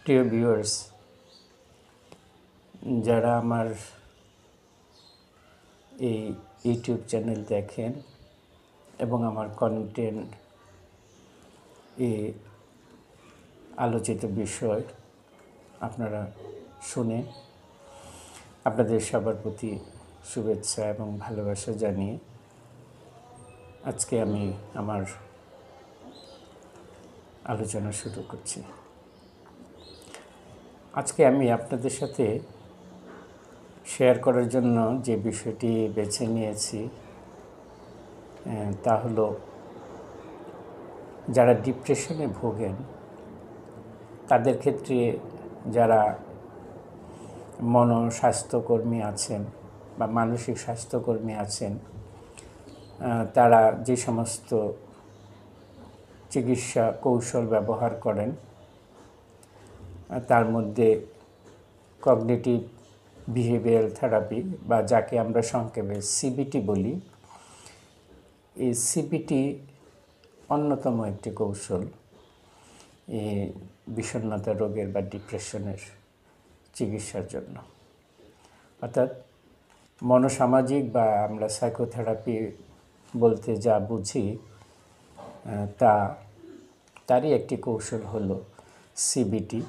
প্রিয় ভিউয়ার্স, যারা আমার এই ইউটিউব চ্যানেল দেখেন এবং আমার কন্টেন্ট আলোচিত বিষয় আপনারা শুনে আপনাদের সবার প্রতি শুভেচ্ছা এবং ভালোবাসা জানিয়ে আজকে আমি আমার আলোচনা শুরু করছি। আজকে আমি আপনাদের সাথে শেয়ার করার জন্য যে বিষয়টি বেছে নিয়েছি তা হলো যারা ডিপ্রেশনে ভোগেন তাদের ক্ষেত্রে যারা মনস্বাস্থ্যকর্মী আছেন বা মানসিক স্বাস্থ্যকর্মী আছেন তারা যে সমস্ত চিকিৎসা কৌশল ব্যবহার করেন তার মধ্যে কগনিটিভ বিহেভিয়ারাল থেরাপি বা যাকে আমরা সংক্ষেপে সিবিটি বলি, এই সিবিটি অন্যতম একটি কৌশল এই বিষণ্ণতা রোগের বা ডিপ্রেশনের চিকিৎসার জন্য। অর্থাৎ মনোসামাজিক বা আমরা সাইকোথেরাপি বলতে যা বুঝি তারই একটি কৌশল হলো সিবিটি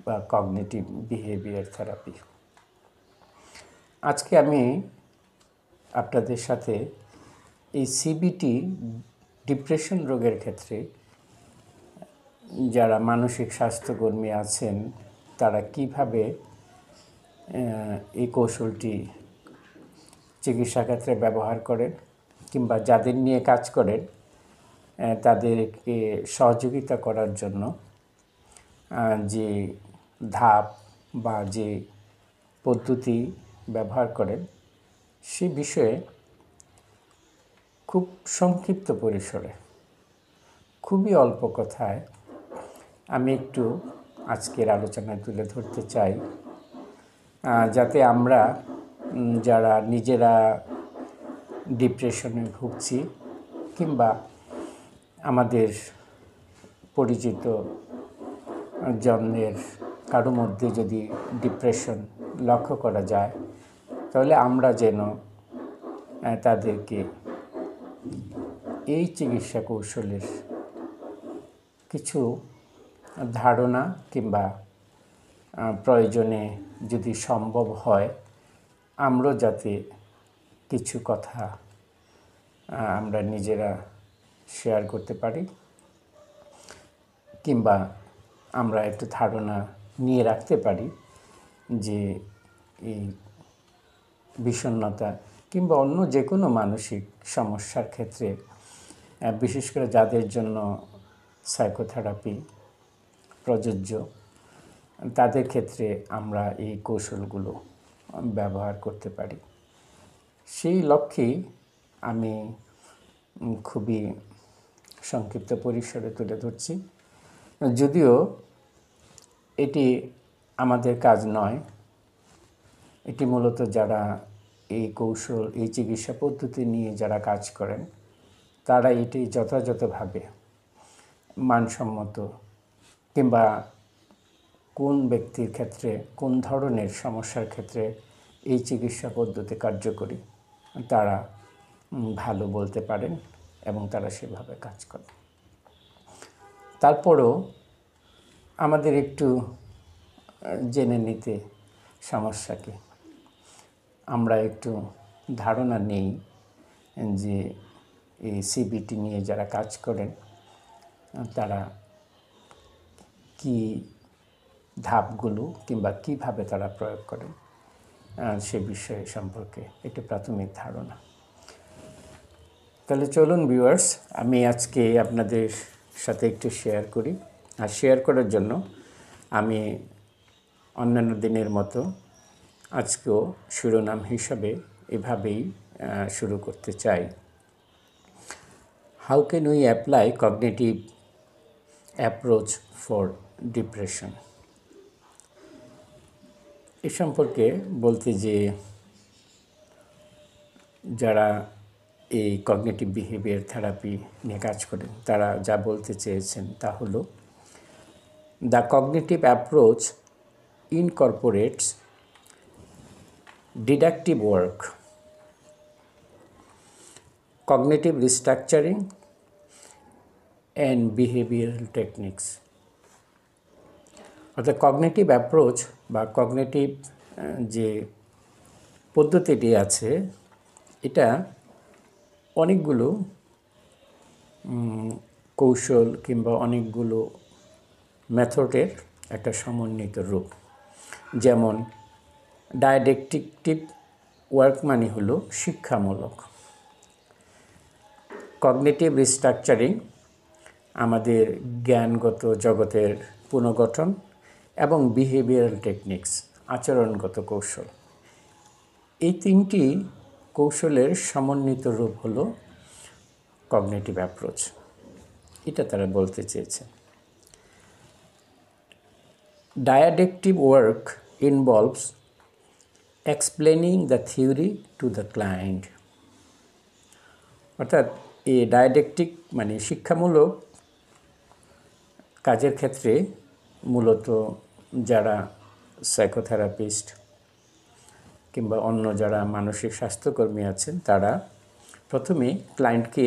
বা কগনিটিভ বিহেভিয়ার থেরাপি। আজকে আমি আপনাদের সাথে এই সিবিটি ডিপ্রেশন রোগের ক্ষেত্রে যারা মানসিক স্বাস্থ্যকর্মী আছেন তারা কিভাবে এই কৌশলটি চিকিৎসা ক্ষেত্রে ব্যবহার করেন কিংবা যাদের নিয়ে কাজ করেন তাদেরকে সহযোগিতা করার জন্য যে ধাপ বা যে পদ্ধতি ব্যবহার করেন সে বিষয়ে খুব সংক্ষিপ্ত পরিসরে খুবই অল্প কথায় আমি একটু আজকের আলোচনায় তুলে ধরতে চাই, যাতে আমরা যারা নিজেরা ডিপ্রেশনে ভুগছি কিংবা আমাদের পরিচিত জনের কারো মধ্যে যদি ডিপ্রেশন লক্ষ্য করা যায় তাহলে আমরা যেন তাদেরকে এই চিকিৎসা কৌশলের কিছু ধারণা কিংবা প্রয়োজনে যদি সম্ভব হয় আমরা যাতে কিছু কথা আমরা নিজেরা শেয়ার করতে পারি কিংবা আমরা একটু ধারণা নিয়ে রাখতে পারি যে এই বিষণ্ণতা কিংবা অন্য যে কোনো মানসিক সমস্যার ক্ষেত্রে বিশেষ করে যাদের জন্য সাইকোথেরাপি প্রযোজ্য তাদের ক্ষেত্রে আমরা এই কৌশলগুলো ব্যবহার করতে পারি। সেই লক্ষ্যেই আমি খুবই সংক্ষিপ্ত পরিসরে তুলে ধরছি, যদিও এটি আমাদের কাজ নয়, এটি মূলত যারা এই কৌশল এই চিকিৎসা পদ্ধতি নিয়ে যারা কাজ করেন তারা এটি যথাযথভাবে মানসম্মত কিংবা কোন ব্যক্তির ক্ষেত্রে কোন ধরনের সমস্যার ক্ষেত্রে এই চিকিৎসা পদ্ধতি কার্যকরী তারা ভালো বলতে পারেন এবং তারা সেভাবে কাজ করেন। তারপরও আমাদের একটু জেনে নিতে সমস্যাকে আমরা একটু ধারণা নেই যে এই সিবিটি নিয়ে যারা কাজ করেন তারা কি ধাপগুলো কিংবা কিভাবে তারা প্রয়োগ করেন সে বিষয়ে সম্পর্কে একটি প্রাথমিক ধারণা। তাহলে চলুন ভিউয়ার্স, আমি আজকে আপনাদের সাথে একটু শেয়ার করি। আর শেয়ার করার জন্য আমি অন্যান্য দিনের মতো আজকেও শিরোনাম হিসাবে এভাবেই শুরু করতে চাই, how can we apply cognitive approach for depression. এ সম্পর্কে বলতে যে যারা এই কগনিটিভ বিহেভিয়ার থেরাপি নিয়ে কাজ করেন তারা যা বলতে চেয়েছেন তা হলো The cognitive approach incorporates deductive work, cognitive restructuring, and behavioral techniques. অর্থাৎ কগনিটিভ অ্যাপ্রোচ বা কগনিটিভ যে পদ্ধতিটি আছে এটা অনেকগুলো কৌশল কিংবা অনেকগুলো মেথডের একটা সমন্বিত রূপ। যেমন ডায়াডেকটিভ ওয়ার্ক মানে হলো শিক্ষামূলক, কগনিটিভ রিস্ট্রাকচারিং আমাদের জ্ঞানগত জগতের পুনর্গঠন, এবং বিহেভিয়ারাল টেকনিক্স আচরণগত কৌশল। এই তিনটি কৌশলের সমন্বিত রূপ হলো কগনিটিভ অ্যাপ্রোচ, এটা তারা বলতে চেয়েছে। Didactic work involves explaining the theory to the client. অর্থাৎ এই ডায়াডেকটিক মানে শিক্ষামূলক কাজের ক্ষেত্রে মূলত যারা সাইকোথেরাপিস্ট কিংবা অন্য যারা মানসিক স্বাস্থ্যকর্মী আছেন তারা প্রথমে ক্লায়েন্টকে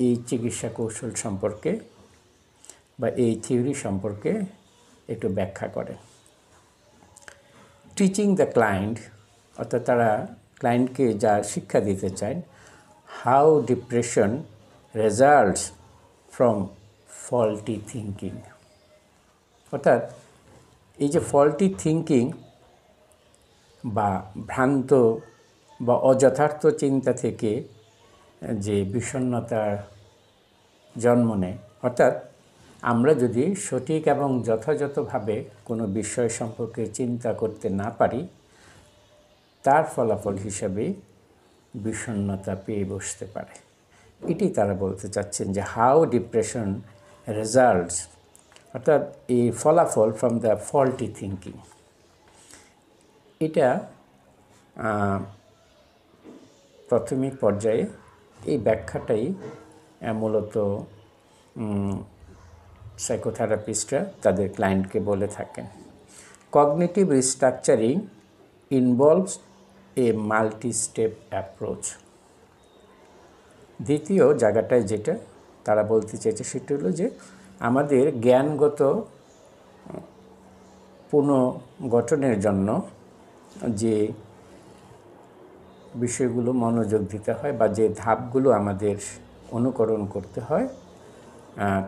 এই চিকিৎসা কৌশল সম্পর্কে বা এই থিওরি সম্পর্কে একটু ব্যাখ্যা করে। টিচিং দ্য ক্লায়েন্ট অর্থাৎ তারা ক্লায়েন্টকে যা শিক্ষা দিতে চান, how depression results from faulty thinking. অর্থাৎ এই যে ফল্টি থিঙ্কিং বা ভ্রান্ত বা অযথার্থ চিন্তা থেকে যে বিষণ্ণতার জন্ম নেয়, অর্থাৎ আমরা যদি সঠিক এবং যথাযথভাবে কোনো বিষয় সম্পর্কে চিন্তা করতে না পারি, তার ফলাফল হিসাবে বিষণ্ণতা পেয়ে বসতে পারে। এটি তারা বলতে চাচ্ছেন যে হাউ ডিপ্রেশন রেজাল্টস, অর্থাৎ এই ফলাফল ফ্রম দ্য ফল্টি থিঙ্কিং। এটা প্রাথমিক পর্যায়ে এই ব্যাখ্যাটাই মূলত সাইকোথেরাপিস্টরা তাদের ক্লায়েন্টকে বলে থাকেন। কগনিটিভ রিস্ট্রাকচারিং ইনভলভস এ মাল্টি স্টেপ অ্যাপ্রোচ। দ্বিতীয় জায়গাটায় যেটা তারা বলতে চেয়েছে সেটা হলো যে আমাদের জ্ঞানগত পুনর্গঠনের জন্য যে বিষয়গুলো মনোযোগ দিতে হয় বা যে ধাপগুলো আমাদের অনুকরণ করতে হয়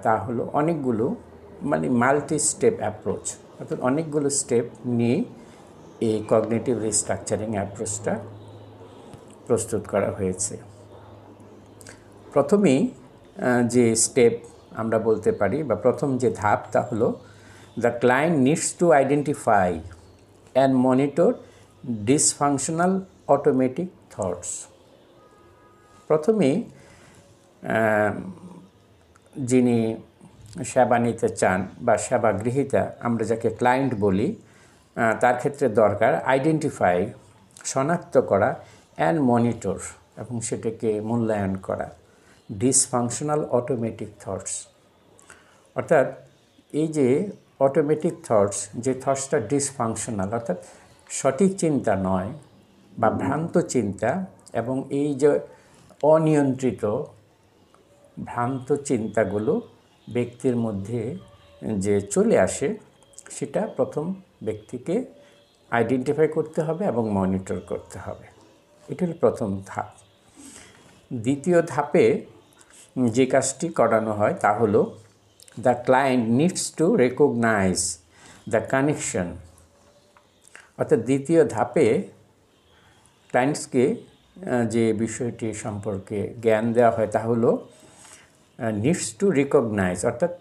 তা হলো অনেকগুলো মানে মাল্টি স্টেপ অ্যাপ্রোচ, অর্থাৎ অনেকগুলো স্টেপ নিয়ে এই কগনিটিভ রিস্ট্রাকচারিং অ্যাপ্রোচটা প্রস্তুত করা হয়েছে। প্রথমেই যে স্টেপ আমরা বলতে পারি বা প্রথম যে ধাপ তা হলো the client needs to identify and monitor dysfunctional automatic thoughts. প্রথমেই যিনি সেবা নিতে চান বা সেবা গৃহীতা আমরা যাকে ক্লায়েন্ট বলি, তার ক্ষেত্রে দরকার আইডেন্টিফাই শনাক্ত করা, অ্যান্ড মনিটর এবং সেটাকে মূল্যায়ন করা ডিসফাংশনাল অটোমেটিক থটস। অর্থাৎ এই যে অটোমেটিক থটস, যে থটসটা ডিসফাংশনাল অর্থাৎ সঠিক চিন্তা নয় বা ভ্রান্ত চিন্তা, এবং এই যে অনিয়ন্ত্রিত ভ্রান্ত চিন্তাগুলো ব্যক্তির মধ্যে যে চলে আসে সেটা প্রথম ব্যক্তিকে আইডেন্টিফাই করতে হবে এবং মনিটর করতে হবে। এটা হলো প্রথম ধাপ। দ্বিতীয় ধাপে যে কাজটি করানো হয় তা হলো the client needs to recognise the connection. অর্থাৎ দ্বিতীয় ধাপে ক্লায়েন্টসকে যে বিষয়টি সম্পর্কে জ্ঞান দেওয়া হয় তা হলো নিডস টু রিকগনাইজ অর্থাৎ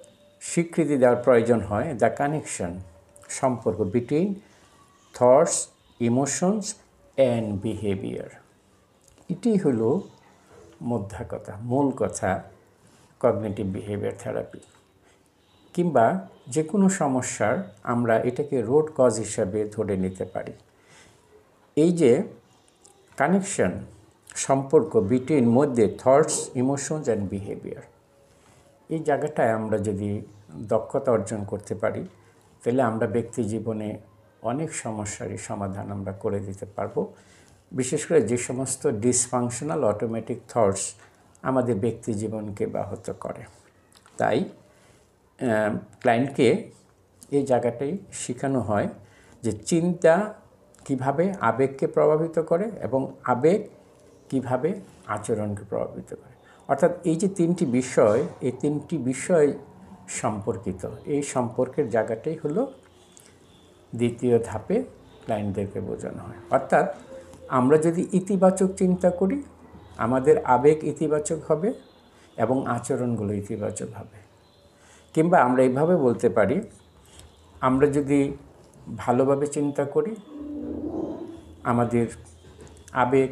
স্বীকৃতি দেওয়ার প্রয়োজন হয় দ্য কানেকশন সম্পর্ক between thoughts, emotions and behaviour. এটি হলো মোদ্দা কথা, মূল কথা কগনিটিভ বিহেভিয়ার থেরাপি। কিংবা যে কোনো সমস্যার আমরা এটাকে রুট কজ হিসাবে ধরে নিতে পারি। এই যে কানেকশন সম্পর্ক বিটুইন মধ্যে থটস, ইমোশনস অ্যান্ড বিহেভিয়ার, এই জায়গাটায় আমরা যদি দক্ষতা অর্জন করতে পারি, তাহলে আমরা ব্যক্তি জীবনে অনেক সমস্যারই সমাধান আমরা করে দিতে পারবো। বিশেষ করে যে সমস্ত ডিসফাংশনাল অটোমেটিক থটস আমাদের ব্যক্তি জীবনকে ব্যাহত করে। তাই ক্লায়েন্টকে এই জায়গাটাই শেখানো হয় যে চিন্তা কিভাবে আবেগকে প্রভাবিত করে এবং আবেগ কিভাবে আচরণকে প্রভাবিত করে। অর্থাৎ এই যে তিনটি বিষয়, এই তিনটি বিষয় সম্পর্কিত, এই সম্পর্কের জায়গাটাই হলো দ্বিতীয় ধাপে ক্লায়েন্টদেরকে বোঝানো হয়। অর্থাৎ আমরা যদি ইতিবাচক চিন্তা করি, আমাদের আবেগ ইতিবাচক হবে এবং আচরণগুলো ইতিবাচক হবে। কিংবা আমরা এইভাবে বলতে পারি, আমরা যদি ভালোভাবে চিন্তা করি, আমাদের আবেগ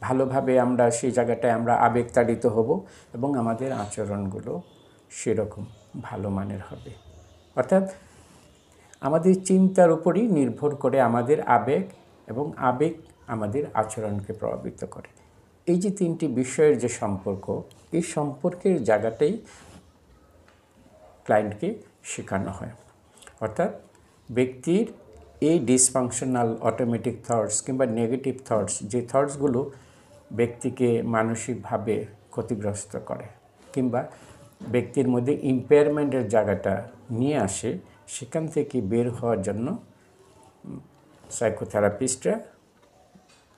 ভালোভাবে আমরা সেই জায়গাটায় আমরা আবেগতাড়িত হব এবং আমাদের আচরণগুলো সেরকম ভালো মানের হবে। অর্থাৎ আমাদের চিন্তার উপরই নির্ভর করে আমাদের আবেগ এবং আবেগ আমাদের আচরণকে প্রভাবিত করে। এই যে তিনটি বিষয়ের যে সম্পর্ক, এই সম্পর্কের জায়গাটাই ক্লায়েন্টকে শেখানো হয়। অর্থাৎ ব্যক্তির এই ডিসফাংশনাল অটোমেটিক থটস কিংবা নেগেটিভ থটস, যে থটসগুলো ব্যক্তিকে মানসিকভাবে ক্ষতিগ্রস্ত করে কিংবা ব্যক্তির মধ্যে ইম্পেয়ারমেন্টের জায়গাটা নিয়ে আসে, সেখান থেকে বের হওয়ার জন্য সাইকোথেরাপিস্টরা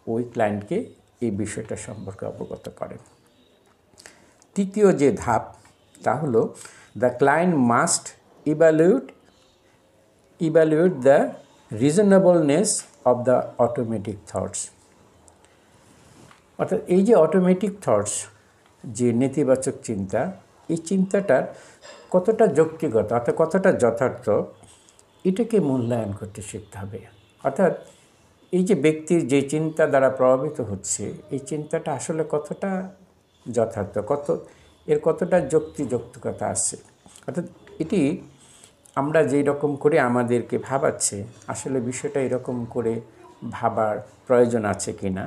ওই ক্লায়েন্টকে এই বিষয়টা সম্পর্কে অবগত করেন। তৃতীয় যে ধাপ, তা হলো the client must evaluate the রিজনেবলনেস of the automatic thoughts. অর্থাৎ এই যে অটোমেটিক থটস, যে নেতিবাচক চিন্তা, এই চিন্তাটার কতটা যৌক্তিকতা অর্থাৎ কতটা যথার্থ, এটাকে মূল্যায়ন করতে শিখতে হবে। অর্থাৎ এই যে ব্যক্তির যে চিন্তা দ্বারা প্রভাবিত হচ্ছে, এই চিন্তাটা আসলে কতটা যথার্থ, কতটা যৌক্তিকতা আছে। অর্থাৎ এটি আমরা যেই রকম করে আমাদেরকে ভাবাচ্ছে, আসলে বিষয়টা এরকম করে ভাবার প্রয়োজন আছে কি না,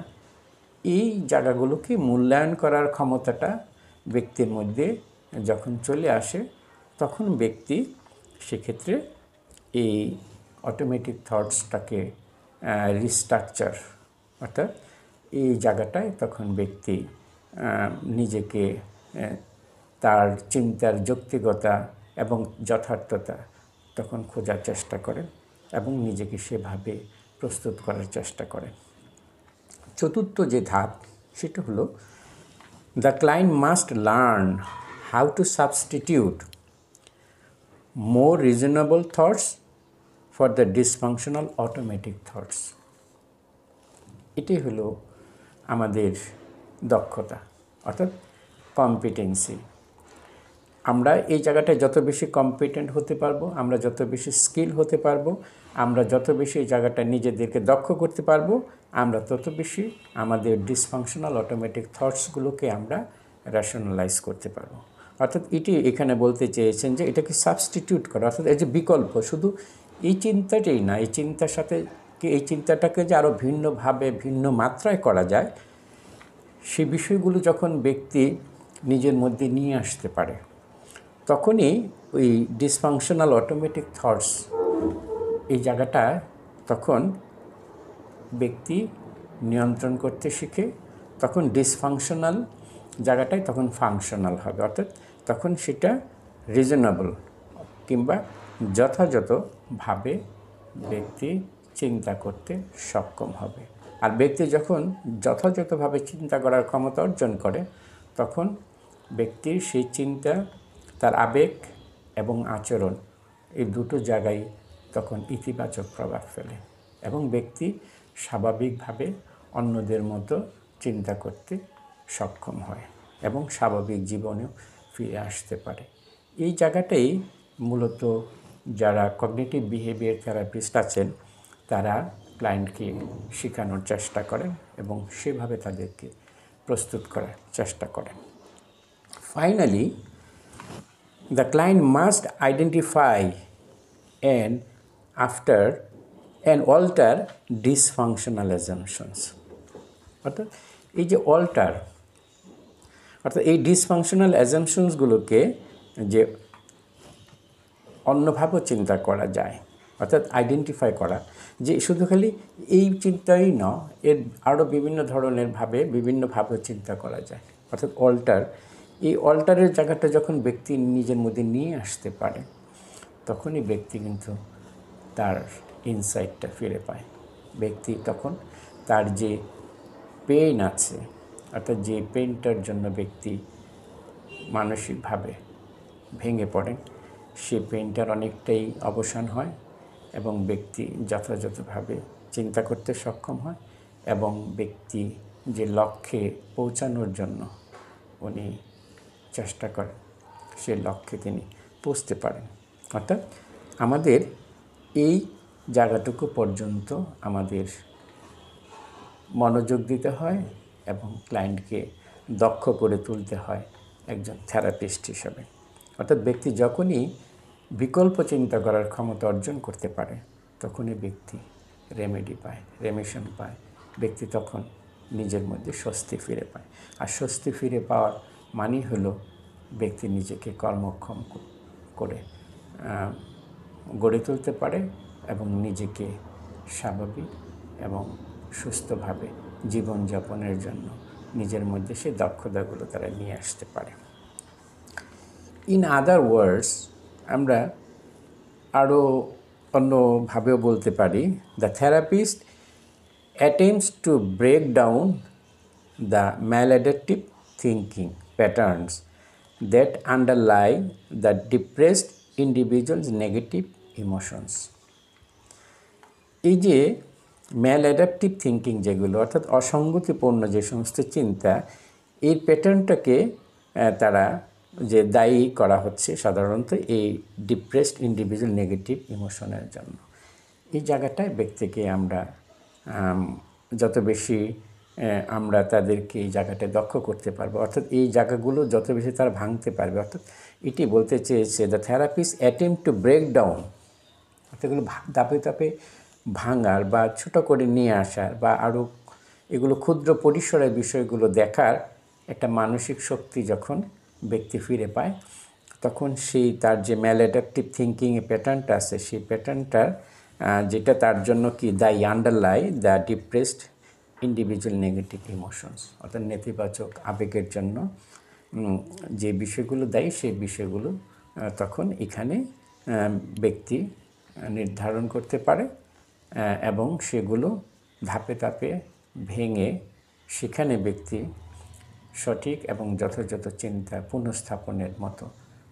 এই জায়গাগুলোকে মূল্যায়ন করার ক্ষমতাটা ব্যক্তির মধ্যে যখন চলে আসে, তখন ব্যক্তি সেক্ষেত্রে এই অটোমেটিক থটসটাকে রিস্ট্রাকচার, অর্থাৎ এই জায়গাটায় তখন ব্যক্তি নিজেকে তার চিন্তার যৌক্তিকতা এবং যথার্থতা তখন খোঁজার চেষ্টা করেন এবং নিজেকে সেভাবে প্রস্তুত করার চেষ্টা করেন। চতুর্থ যে ধাপ, সেটা হলো the client must learn how to substitute more reasonable thoughts for the dysfunctional automatic thoughts. এটাই হলো আমাদের দক্ষতা, অর্থাৎ কম্পিটেন্সি। আমরা এই জায়গাটায় যত বেশি কম্পিটেন্ট হতে পারবো, আমরা যত বেশি স্কিল হতে পারবো, আমরা যত বেশি এই জায়গাটায় নিজেদেরকে দক্ষ করতে পারবো, আমরা তত বেশি আমাদের ডিসফাংশনাল অটোমেটিক থটসগুলোকে আমরা র্যাশনালাইজ করতে পারবো। অর্থাৎ এটি এখানে বলতে চেয়েছেন যে এটাকে সাবস্টিটিউট করা, অর্থাৎ এই যে বিকল্প, শুধু এই চিন্তাটাই না, এই চিন্তার সাথে এই চিন্তাটাকে যে আরও ভিন্নভাবে ভিন্ন মাত্রায় করা যায়, সেই বিষয়গুলো যখন ব্যক্তি নিজের মধ্যে নিয়ে আসতে পারে, তখনই ওই ডিসফাংশনাল অটোমেটিক থটস এই জায়গাটা তখন ব্যক্তি নিয়ন্ত্রণ করতে শিখে, তখন ডিসফাংশনাল জায়গাটায় তখন ফাংশনাল হবে। অর্থাৎ তখন সেটা রিজনেবল কিংবা যথাযথভাবে ব্যক্তি চিন্তা করতে সক্ষম হবে। আর ব্যক্তি যখন যথাযথভাবে চিন্তা করার ক্ষমতা অর্জন করে, তখন ব্যক্তির সেই চিন্তা, তার আবেগ এবং আচরণ, এই দুটো জায়গায় তখন ইতিবাচক প্রভাব ফেলে এবং ব্যক্তি স্বাভাবিকভাবে অন্যদের মতো চিন্তা করতে সক্ষম হয় এবং স্বাভাবিক জীবনেও ফিরে আসতে পারে। এই জায়গাটাই মূলত যারা কগনিটিভ বিহেভিয়ার থেরাপিস্ট আছেন, তারা ক্লায়েন্টকে শেখানোর চেষ্টা করেন এবং সেভাবে তাদেরকে প্রস্তুত করার চেষ্টা করেন। Finally, the client must identify and alter dysfunctional assumptions. অর্থাৎ এই যে অর্থাৎ এই ডিসফাংশনাল অ্যাজাম্পশনসগুলোকে যে অন্যভাবেও চিন্তা করা যায়, অর্থাৎ আইডেন্টিফাই করা যে শুধু খালি এই চিন্তাই না, এর আরও বিভিন্ন ধরনের বিভিন্নভাবে চিন্তা করা যায়। অর্থাৎ এই অল্টারের জায়গাটা যখন ব্যক্তি নিজের মধ্যে নিয়ে আসতে পারে, তখনই ব্যক্তি কিন্তু তার ইনসাইটটা ফিরে পায়। ব্যক্তি তখন তার যে পেইন আছে, অর্থাৎ যে পেইনটার জন্য ব্যক্তি মানসিকভাবে ভেঙে পড়েন, সেই পেইনটার অনেকটাই অবসান হয় এবং ব্যক্তি যথাযথভাবে চিন্তা করতে সক্ষম হয় এবং ব্যক্তি যে লক্ষ্যে পৌঁছানোর জন্য উনি চেষ্টা করেন, সে লক্ষ্যে তিনি পৌঁছতে পারেন। অর্থাৎ আমাদের এই জায়গাটুকু পর্যন্ত আমাদের মনোযোগ দিতে হয় এবং ক্লায়েন্টকে দক্ষ করে তুলতে হয় একজন থেরাপিস্ট হিসাবে। অর্থাৎ ব্যক্তি যখনই বিকল্প চিন্তা করার ক্ষমতা অর্জন করতে পারে, তখনই ব্যক্তি রেমেডি পায়, রেমিশন পায়। ব্যক্তি তখন নিজের মধ্যে স্বস্তি ফিরে পায়। আর স্বস্তি ফিরে পাওয়ার মানেই হলো ব্যক্তি নিজেকে কর্মক্ষম করে গড়ে তুলতে পারে এবং নিজেকে স্বাভাবিক এবং সুস্থভাবে জীবনযাপনের জন্য নিজের মধ্যে সেই দক্ষতাগুলো তারা নিয়ে আসতে পারে। ইন আদার ওয়ার্ডস, আমরা আরও অন্যভাবেও বলতে পারি, the therapist attempts to break down the maladaptive thinking patterns that underlie the depressed individual's negative emotions. এই যে ম্যালঅ্যাডাপটিভ থিঙ্কিং যেগুলো, অর্থাৎ অসঙ্গতিপূর্ণ যে সমস্ত চিন্তা, এই প্যাটার্নটাকে তারা যে দায়ী করা হচ্ছে সাধারণত এই ডিপ্রেসড ইন্ডিভিজুয়াল নেগেটিভ ইমোশনের জন্য। এই জায়গাটায় ব্যক্তিকে আমরা যত বেশি আমরা তাদেরকে এই জায়গাটায় দক্ষ করতে পারবো, অর্থাৎ এই জায়গাগুলো যত বেশি তারা ভাঙতে পারবে, অর্থাৎ এটি বলতে চেয়েছে the therapist attempt to break down, অর্থাৎ এগুলো ধাপে ধাপে ভাঙার বা ছোটো করে নিয়ে আসার বা আরও এগুলো ক্ষুদ্র পরিসরের বিষয়গুলো দেখার একটা মানসিক শক্তি যখন ব্যক্তি ফিরে পায়, তখন সেই তার যে ম্যালঅ্যাডাপটিভ থিঙ্কিংয়ের প্যাটার্নটা আছে, সেই প্যাটার্নটার যেটা তার জন্য কি দায়ী, underlie the depressed individual negative emotions, অর্থাৎ নেতিবাচক আবেগের জন্য যে বিষয়গুলো দায়ী, সেই বিষয়গুলো তখন এখানে ব্যক্তি নির্ধারণ করতে পারে এবং সেগুলো ধাপে ধাপে ভেঙে সেখানে ব্যক্তি সঠিক এবং যথাযথ চিন্তা পুনঃস্থাপনের মতো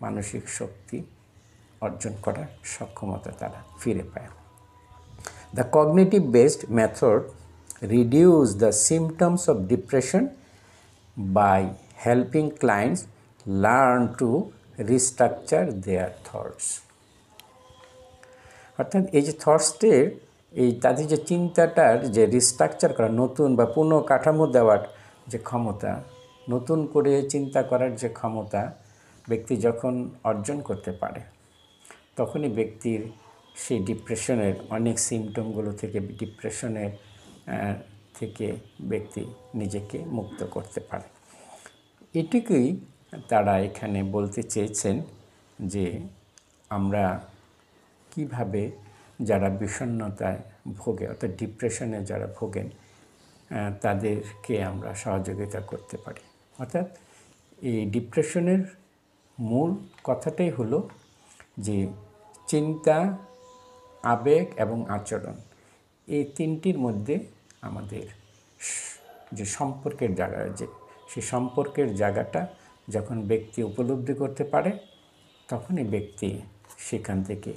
মানসিক শক্তি অর্জন করার সক্ষমতা তারা ফিরে পায়। The cognitive-based method reduce the symptoms of depression by helping clients learn to restructure their thoughts. অর্থাৎ এই যে থটসটের তাদের যে চিন্তাটার যে রিস্ট্রাকচার করা, নতুন বা পুনঃ কাঠামো দেওয়ার যে ক্ষমতা, নতুন করে চিন্তা করার যে ক্ষমতা ব্যক্তি যখন অর্জন করতে পারে, তখনই ব্যক্তির সেই ডিপ্রেশনের অনেক সিমটমগুলো থেকে থেকে ব্যক্তি নিজেকে মুক্ত করতে পারে। এটুকুই তারা এখানে বলতে চেয়েছেন যে আমরা কিভাবে যারা বিষণ্ণতায় ভোগে, অর্থাৎ ডিপ্রেশনে যারা ভোগেন, তাদেরকে আমরা সহযোগিতা করতে পারি। অর্থাৎ এই ডিপ্রেশনের মূল কথাটাই হলো যে চিন্তা, আবেগ এবং আচরণ, এই তিনটির মধ্যে আমাদের যে সম্পর্কের জায়গা, সেই সম্পর্কের জায়গাটা যখন ব্যক্তি উপলব্ধি করতে পারে, তখনই ব্যক্তি সেখান থেকে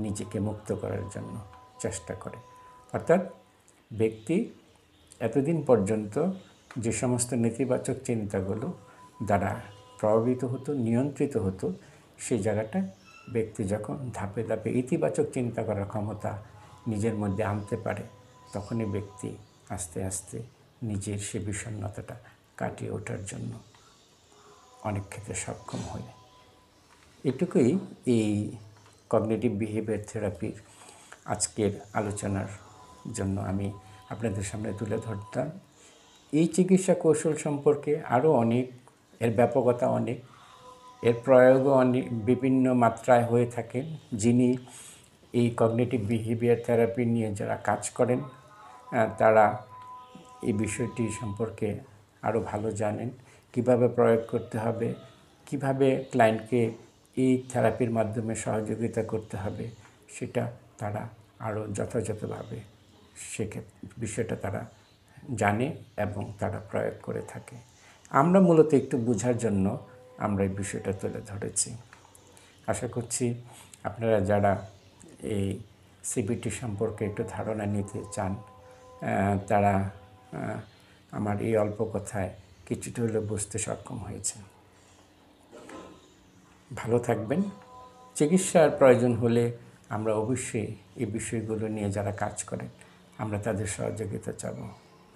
নিজেকে মুক্ত করার জন্য চেষ্টা করে। অর্থাৎ ব্যক্তি এতদিন পর্যন্ত যে সমস্ত নেতিবাচক চিন্তাগুলো দ্বারা প্রভাবিত হতো, নিয়ন্ত্রিত হতো, সেই জায়গাটা ব্যক্তি যখন ধাপে ধাপে ইতিবাচক চিন্তা করার ক্ষমতা নিজের মধ্যে আনতে পারে, তখনই ব্যক্তি আস্তে আস্তে নিজের সে বিষণ্ণতাটা কাটিয়ে ওঠার জন্য অনেক ক্ষেত্রে সক্ষম হয়। এটুকুই এই কগনিটিভ বিহেভিয়ার থেরাপির আজকের আলোচনার জন্য আমি আপনাদের সামনে তুলে ধরতাম। এই চিকিৎসা কৌশল সম্পর্কে আরও অনেক, এর ব্যাপকতা অনেক, এর প্রয়োগও বিভিন্ন মাত্রায় হয়ে থাকে। যিনি এই কগনিটিভ বিহেভিয়ার থেরাপি নিয়ে যারা কাজ করেন তারা এই বিষয়টি সম্পর্কে আরও ভালো জানেন, কিভাবে প্রয়োগ করতে হবে, কিভাবে ক্লায়েন্টকে এই থেরাপির মাধ্যমে সহযোগিতা করতে হবে, সেটা তারা আরও যথাযথভাবে বিষয়টা তারা জানে এবং তারা প্রয়োগ করে থাকে। আমরা মূলত একটু বোঝার জন্য আমরা এই বিষয়টা তুলে ধরেছি। আশা করছি আপনারা যারা এই সিবিটি সম্পর্কে একটু ধারণা নিতে চান তারা আমার এই অল্প কথায় কিছুটা হলেও বুঝতে সক্ষম হয়েছেন। ভালো থাকবেন। চিকিৎসার প্রয়োজন হলে আমরা অবশ্যই এই বিষয়গুলো নিয়ে যারা কাজ করেন আমরা তাদের সহযোগিতা চাব।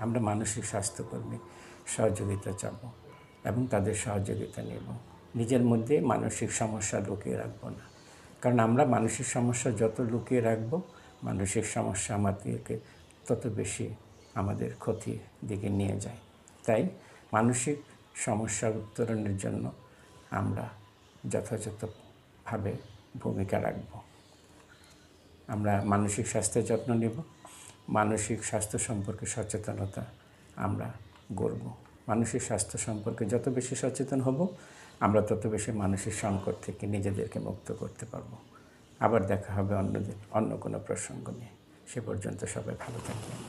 আমরা মানসিক স্বাস্থ্যকর্মী সহযোগিতা চাব এবং তাদের সহযোগিতা নেব। নিজের মধ্যে মানসিক সমস্যা লুকিয়ে রাখবো না, কারণ আমরা মানসিক সমস্যা যত লুকিয়ে রাখবো মানসিক সমস্যা আমাদেরকে তত বেশি আমাদের ক্ষতির দিকে নিয়ে যায়। তাই মানসিক সমস্যা উত্তরণের জন্য আমরা যথাযথভাবে ভূমিকা রাখব। আমরা মানসিক স্বাস্থ্যের যত্ন নেব, মানসিক স্বাস্থ্য সম্পর্কে সচেতনতা আমরা গড়ব। মানসিক স্বাস্থ্য সম্পর্কে যত বেশি সচেতন হব আমরা তত বেশি মানসিক সংকট থেকে নিজেদেরকে মুক্ত করতে পারব। আবার দেখা হবে অন্য কোনো প্রসঙ্গ নিয়ে। সে পর্যন্ত সবাই ভালো থাকবেন।